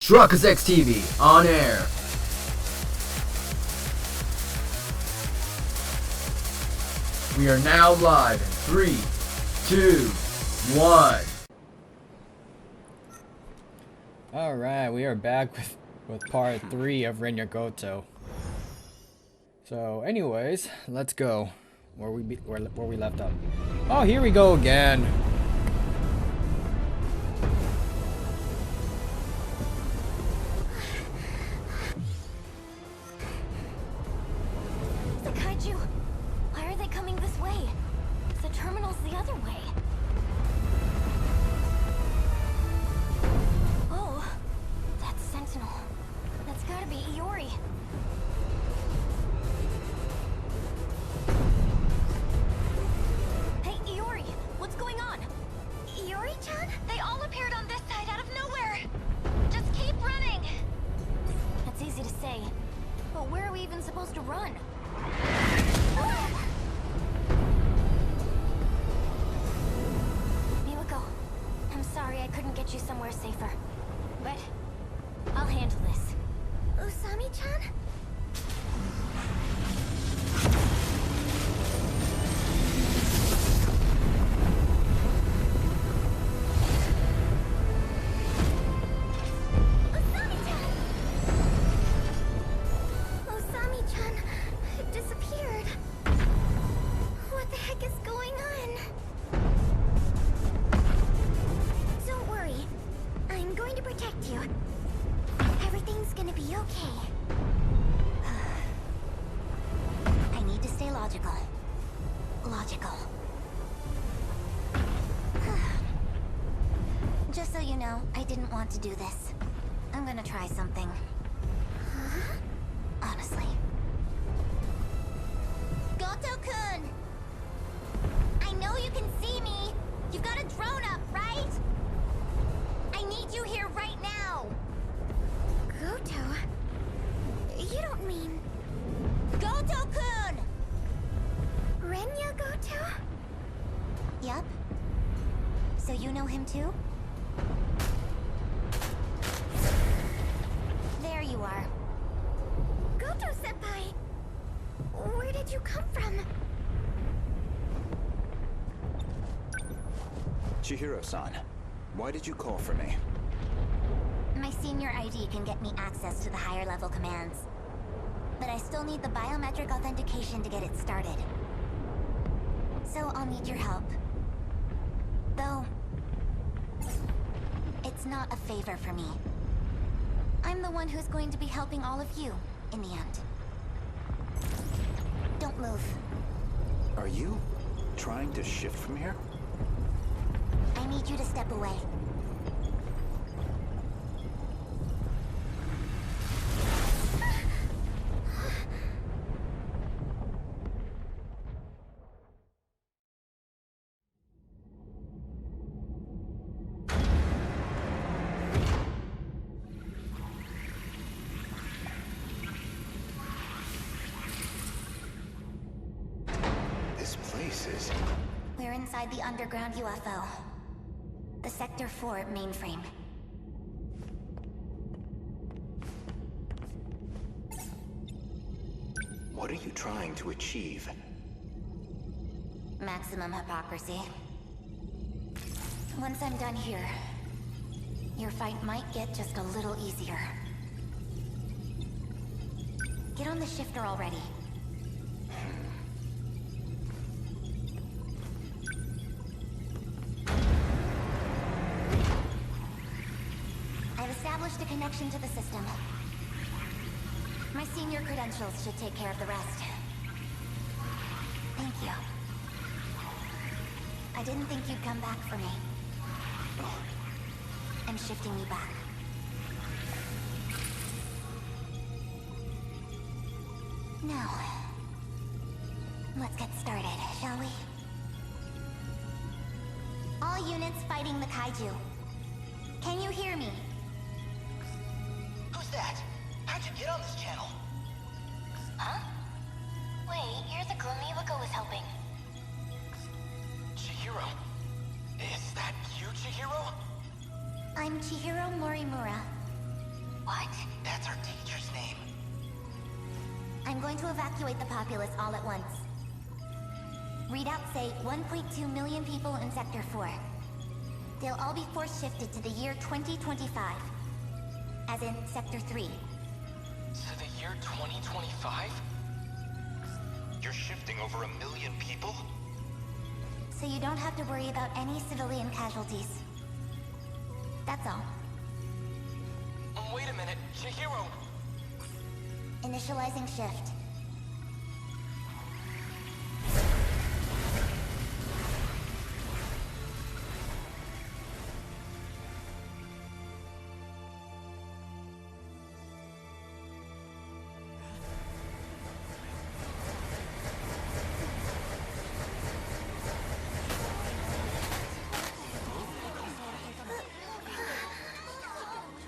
Truckers X TV on air. We are now live in 3, 2, 1. Alright, we are back with part 3 of Renya Goto. So anyways, let's go. Where we left up. Oh, here we go again. The kaiju! Why are they coming this way? The terminal's the other way. Oh, that's Sentinel. That's gotta be Iori. Hey, Iori! What's going on? Iori-chan? They all appeared on this side out of nowhere! Just keep running! That's easy to say, but where are we even supposed to run? Miwako, I'm sorry I couldn't get you somewhere safer, but I'll handle this. Usami-chan? Usami-chan disappeared. What the heck is going on? Don't worry. I'm going to protect you. Everything's gonna be okay. I need to stay logical. Logical. Just so you know, I didn't want to do this. I'm gonna try something. Huh? Honestly. Goto-kun! I know you can see me! You've got a drone up, right? I need you here right now! Goto? You don't mean... Goto-kun! Renya Goto? Yup. So you know him too? There you are. Goto-senpai! Where did you come from? Chihiro-san, why did you call for me? My senior ID can get me access to the higher level commands. But I still need the biometric authentication to get it started. So I'll need your help. Though... it's not a favor for me. I'm the one who's going to be helping all of you, in the end. Don't move. Are you trying to shift from here? I need you to step away. This place is... We're inside the underground UFO. The Sector 4 mainframe. What are you trying to achieve? Maximum hypocrisy. Once I'm done here, your fight might get just a little easier. Get on the shifter already. I've established a connection to the system. My senior credentials should take care of the rest. Thank you. I didn't think you'd come back for me. I'm shifting you back. Now, let's get started, shall we? All units fighting the kaiju. Can you hear me? Who's that? How'd you get on this channel? Huh? Wait, you're the girl Miwako was helping. Chihiro. Is that you, Chihiro? I'm Chihiro Morimura. I'm going to evacuate the populace all at once. Readouts say 1.2 million people in Sector 4. They'll all be force shifted to the year 2025. As in Sector 3. To the year 2025? You're shifting over 1 million people? So you don't have to worry about any civilian casualties. That's all. Wait a minute, Chihiro! Initializing shift.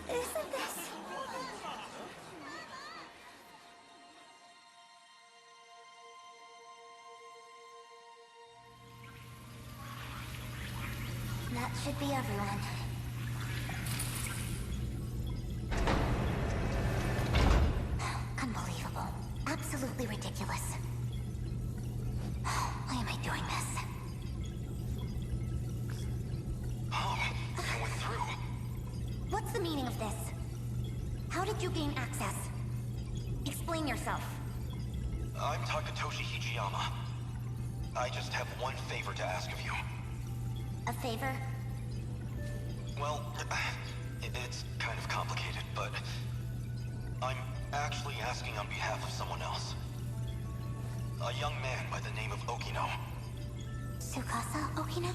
Isn't this... That should be everyone. Unbelievable. Absolutely ridiculous. Why am I doing this? Oh, you went through. What's the meaning of this? How did you gain access? Explain yourself. I'm Takatoshi Hijiyama. I just have one favor to ask of you. A favor? Well, it's kind of complicated, but I'm actually asking on behalf of someone else. A young man by the name of Okino. Tsukasa Okino?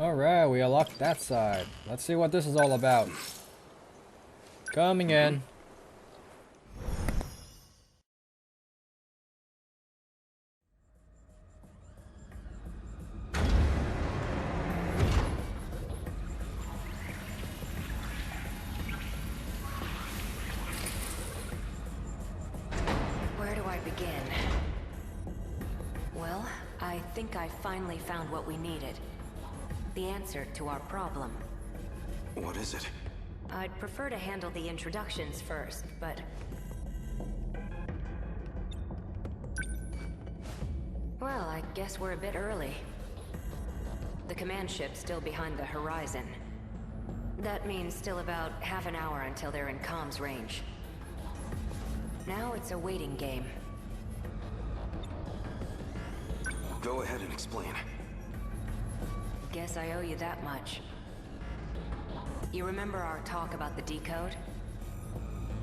Alright, we unlocked that side. Let's see what this is all about. Coming in. Where do I begin? Well, I think I finally found what we needed. The answer to our problem. What is it? I'd prefer to handle the introductions first, but... Well, I guess we're a bit early. The command ship's still behind the horizon. That means still about half an hour until they're in comms range. Now it's a waiting game. Go ahead and explain. Guess I owe you that much. You remember our talk about the decode?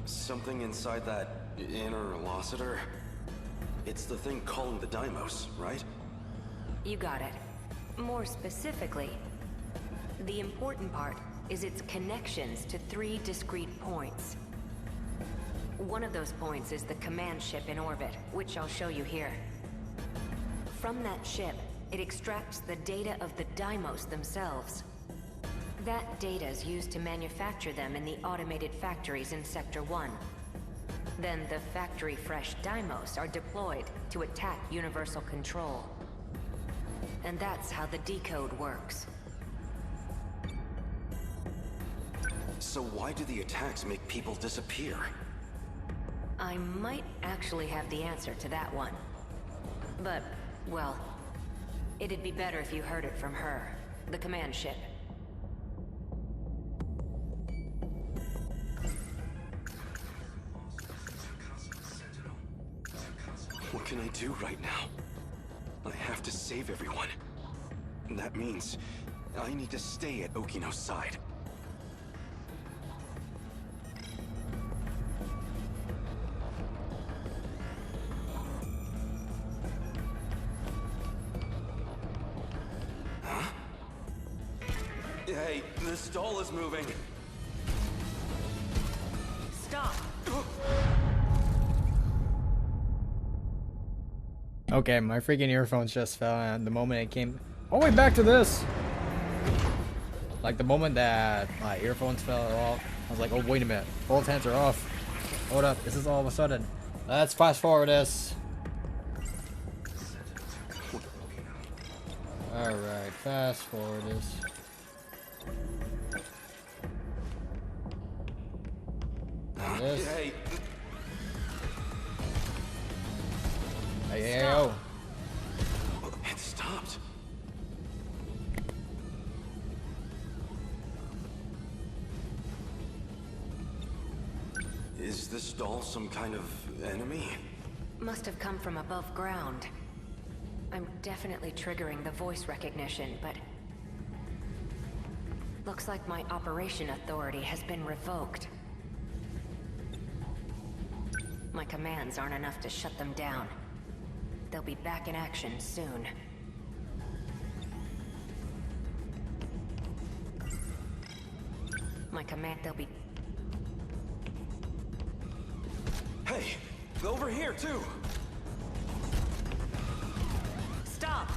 Something inside that inner Locitor? It's the thing calling the Deimos, right? You got it. More specifically, the important part is its connections to 3 discrete points. One of those points is the command ship in orbit, which I'll show you here. From that ship, it extracts the data of the Deimos themselves. That data is used to manufacture them in the automated factories in Sector 1. Then the factory-fresh Deimos are deployed to attack Universal Control. And that's how the decode works. So why do the attacks make people disappear? I might actually have the answer to that one. But, well, it'd be better if you heard it from her, the command ship. What can I do right now? I have to save everyone. That means I need to stay at Okino's side. Huh? Hey, the stall is moving. Stop! Okay, my freaking earphones just fell, and the moment it came all the way back to this, like the moment that my earphones fell off, I was like, oh wait a minute, both hands are off. Hold up, this is all of a sudden. Let's fast forward this. Alright, fast forward this. this. Hey, Hey, yo. it stopped. Is this doll some kind of enemy? Must have come from above ground. I'm definitely triggering the voice recognition, but... looks like my operation authority has been revoked. My commands aren't enough to shut them down. They'll be back in action soon. They'll be... Hey, over here too. Stop!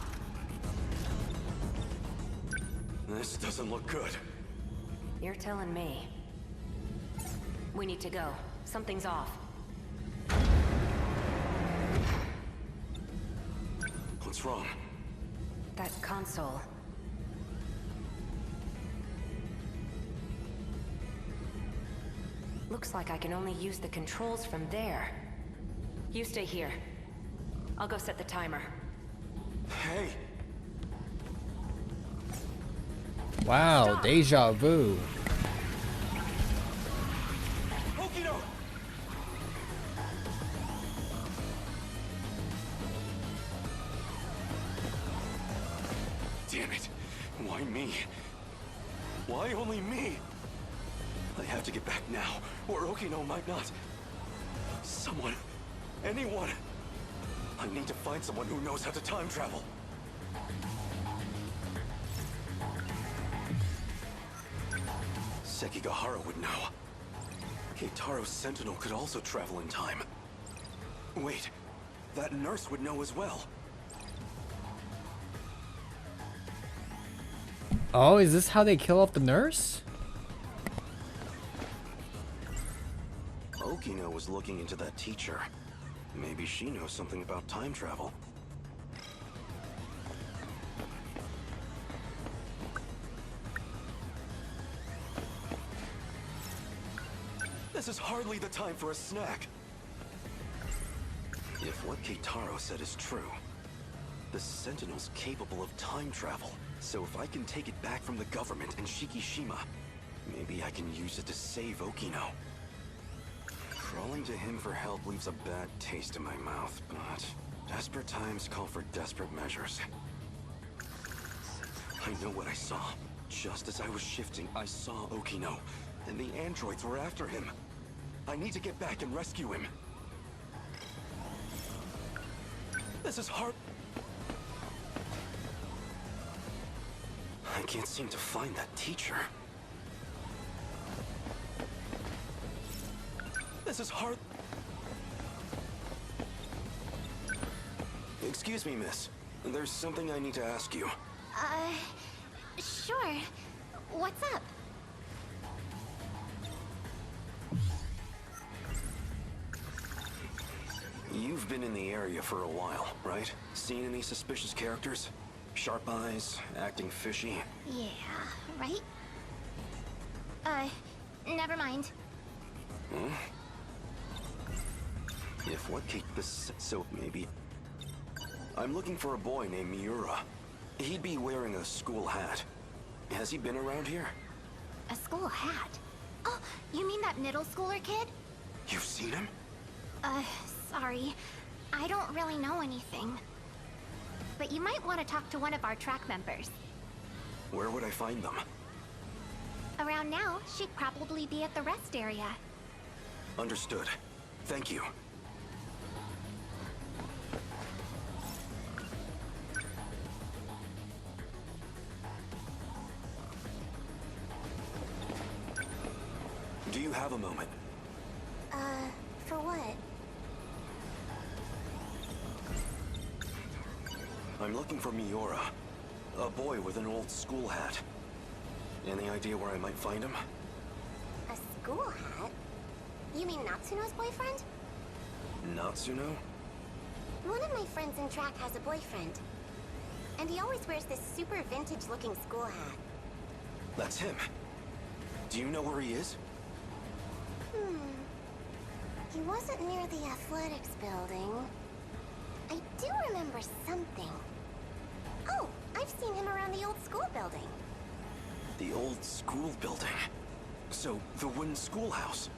This doesn't look good. You're telling me. We need to go. Something's off. What's wrong? That console. Looks like I can only use the controls from there. You stay here. I'll go set the timer. Hey, Wow, Stop. deja vu. Okino! Damn it! Why me? Why only me? I have to get back now, or Okino might not. Someone, anyone. I need to find someone who knows how to time travel. Sekigahara would know. Keitaro's Sentinel could also travel in time. Wait, that nurse would know as well. Oh, is this how they kill off the nurse? Okino was looking into that teacher. Maybe she knows something about time travel. This is hardly the time for a snack. If what Keitaro said is true, the Sentinel's capable of time travel. So if I can take it back from the government and Shikishima, maybe I can use it to save Okino. Crawling to him for help leaves a bad taste in my mouth, but desperate times call for desperate measures. I know what I saw. Just as I was shifting, I saw Okino, and the androids were after him. I need to get back and rescue him. This is hard. I can't seem to find that teacher. This is hard. Excuse me, miss. There's something I need to ask you. Sure. What's up? You've been in the area for a while, right? Seen any suspicious characters? Sharp eyes, acting fishy? Yeah, right? Never mind. If what keep this so maybe I'm looking for a boy named Miura. He'd be wearing a school hat. Has he been around here? A school hat? Oh, you mean that middle schooler kid? You've seen him? Sorry. I don't really know anything. But you might want to talk to one of our track members. Where would I find them? Around now, she'd probably be at the rest area. Understood. Thank you. Do you have a moment? For what? I'm looking for Miura. A boy with an old school hat. Any idea where I might find him? A school hat? You mean Natsuno's boyfriend? Natsuno? One of my friends in track has a boyfriend. And he always wears this super vintage-looking school hat. That's him. Do you know where he is? He wasn't near the athletics building. I do remember something. Oh, I've seen him around the old school building. The old school building. So, the wooden schoolhouse.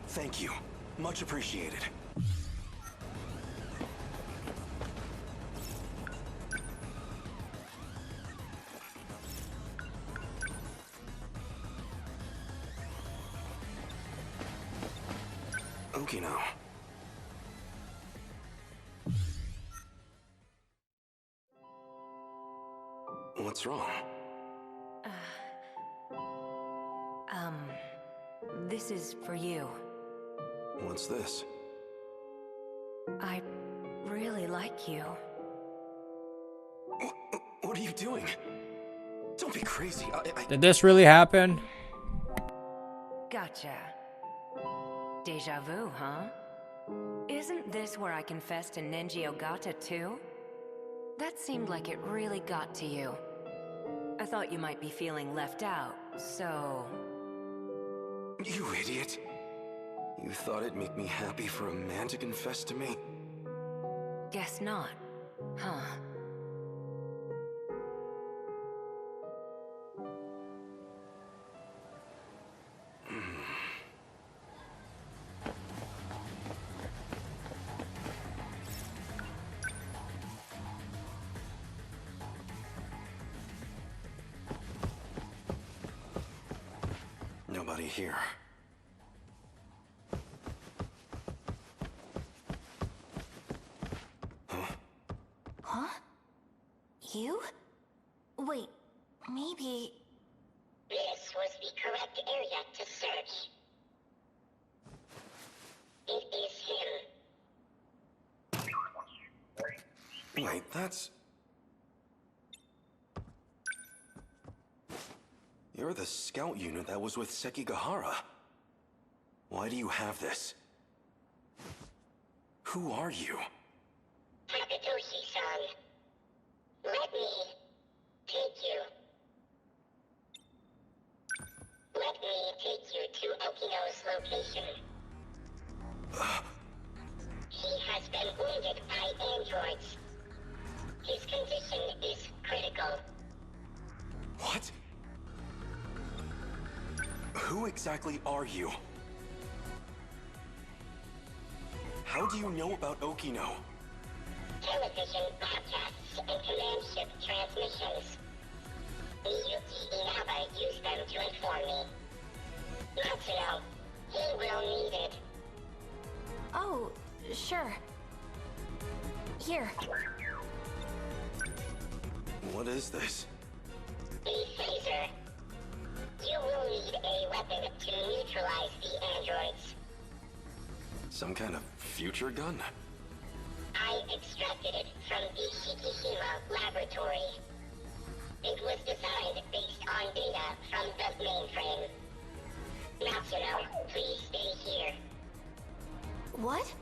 Thank you. Much appreciated. Okino. What's wrong? This is for you. What's this? I really like you. What are you doing? Don't be crazy. Did this really happen? Gotcha. Deja vu, huh? Isn't this where I confessed to Nenji Ogata too? That seemed like it really got to you. I thought you might be feeling left out, so... You idiot. You thought it'd make me happy for a man to confess to me? Guess not, huh? Nobody here. Huh? You? Wait, maybe... This was the correct area to search. It is him. Wait, that's... You're the scout unit that was with Sekigahara. Why do you have this? Who are you? Takatoshi-san. Let me take you. Let me take you to Okino's location. He has been wounded by androids. His condition is critical. What? Who exactly are you? How do you know about Okino? Television broadcasts and command ship transmissions. Miyuki Inaba used them to inform me. Matsuno, he will need it. Oh, sure. Here. What is this? The phaser. You will need a weapon to neutralize the androids. Some kind of future gun? I extracted it from the Shikishima laboratory. It was designed based on data from the mainframe. Matsuno, please stay here. What?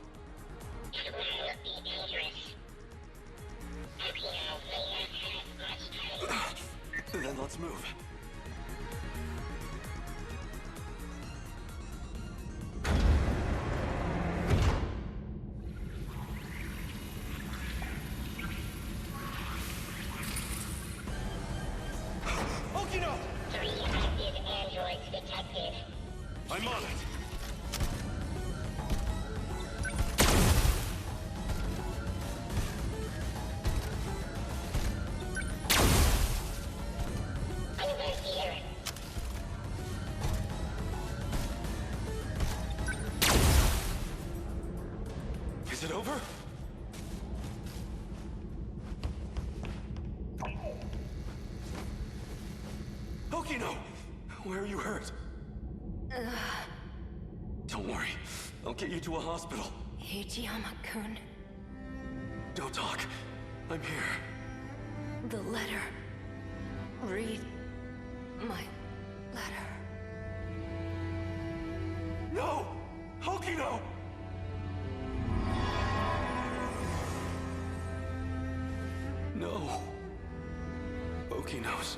It will be dangerous. Okino may not have much time. Then let's move. Okino! 3 active androids detected. I'm on it! Over here. Is it over? Okino! Where are you hurt? Don't worry. I'll get you to a hospital. Ichiyama-kun, Don't talk. I'm here. the letter. Read my letter. No! Okino! No. Okino's...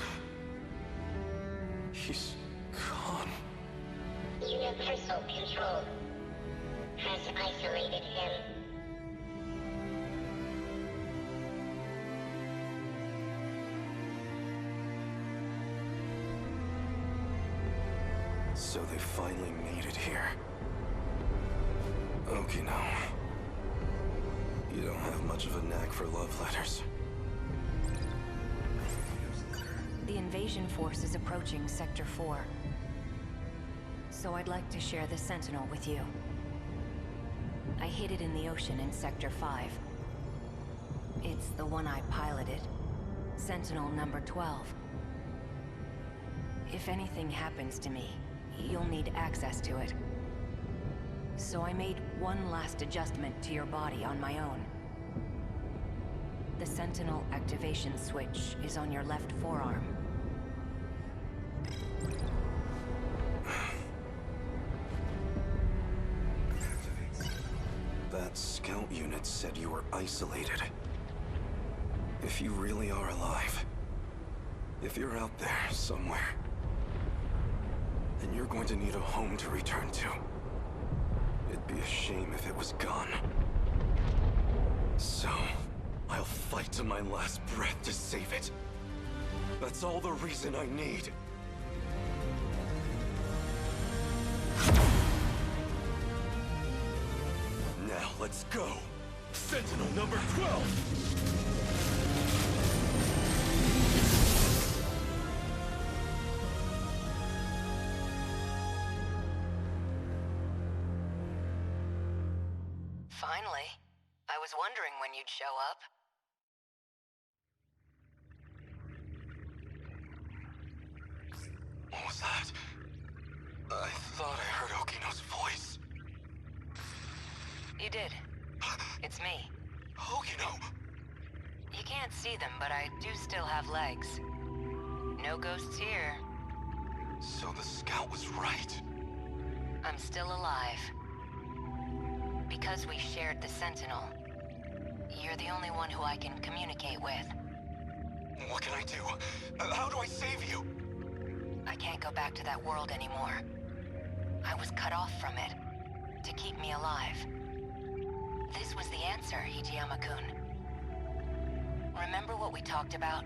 He's gone. Universal control. has isolated him. So they finally made it here. Okay, now. You don't have much of a knack for love letters. The invasion force is approaching Sector 4. So I'd like to share the Sentinel with you. I hid it in the ocean in Sector 5. It's the one I piloted. Sentinel number 12. If anything happens to me, you'll need access to it. So I made one last adjustment to your body on my own. The Sentinel activation switch is on your left forearm. That scout unit said you were isolated. If you really are alive, if you're out there somewhere, then you're going to need a home to return to. It'd be a shame if it was gone. So, I'll fight to my last breath to save it. That's all the reason I need. Now let's go! Sentinel number 12! Finally. I was wondering when you'd show up. What was that? I thought I heard Okino's voice. You did. It's me. Okino! You can't see them, but I do still have legs. No ghosts here. So the scout was right. I'm still alive. Because we shared the Sentinel, you're the only one who I can communicate with. What can I do? How do I save you? I can't go back to that world anymore. I was cut off from it, to keep me alive. This was the answer, Hijiyama-kun. Remember what we talked about?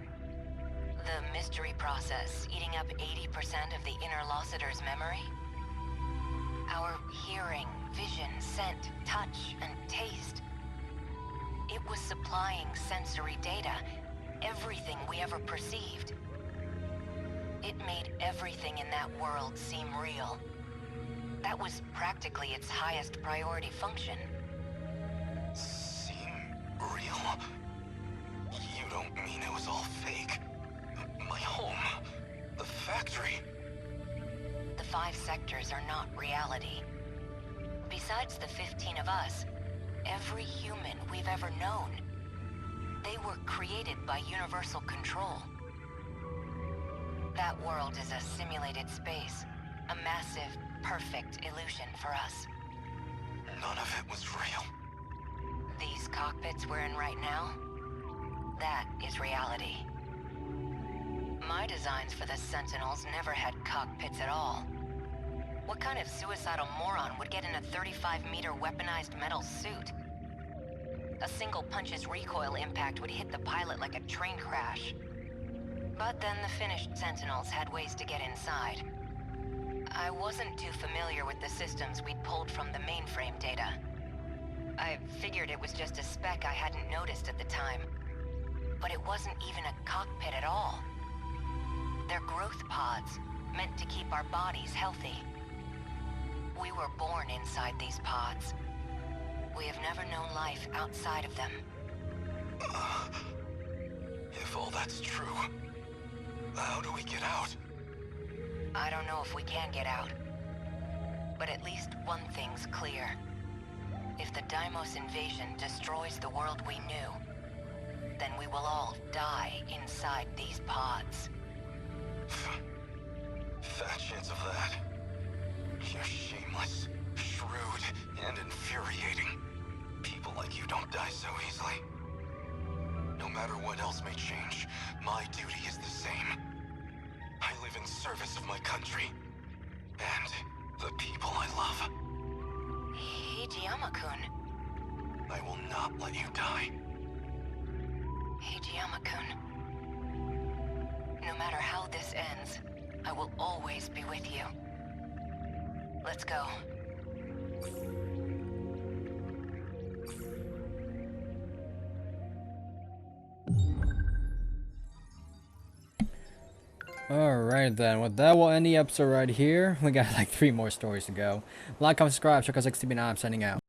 The mystery process eating up 80% of the inner Lossiter's memory? Our hearing, vision, scent, touch, and taste. It was supplying sensory data, everything we ever perceived. It made everything in that world seem real. That was practically its highest priority function. Seem real? You don't mean it was all fake? My home? The factory? The 5 sectors are not reality. Besides the 15 of us, every human we've ever known, they were created by universal control. That world is a simulated space, a massive, perfect illusion for us. None of it was real. These cockpits we're in right now, that is reality. My designs for the Sentinels never had cockpits at all. What kind of suicidal moron would get in a 35-meter weaponized metal suit? A single punch's recoil impact would hit the pilot like a train crash. But then the finished Sentinels had ways to get inside. I wasn't too familiar with the systems we'd pulled from the mainframe data. I figured it was just a speck I hadn't noticed at the time. But it wasn't even a cockpit at all. They're growth pods, meant to keep our bodies healthy. We were born inside these pods. We have never known life outside of them. If all that's true, how do we get out? I don't know if we can get out. But at least one thing's clear. If the Deimos invasion destroys the world we knew, then we will all die inside these pods. Fat chance of that. You're shameless, shrewd, and infuriating. People like you don't die so easily. No matter what else may change, my duty is the same. I live in service of my country. And the people I love. Hijiyama-kun. I will not let you die. Hijiyama-kun. No matter how this ends, I will always be with you. Let's go. Alright then, with that we'll end the episode right here. We got like 3 more stories to go. Like, comment, subscribe, check out 6TB, and I'm signing out.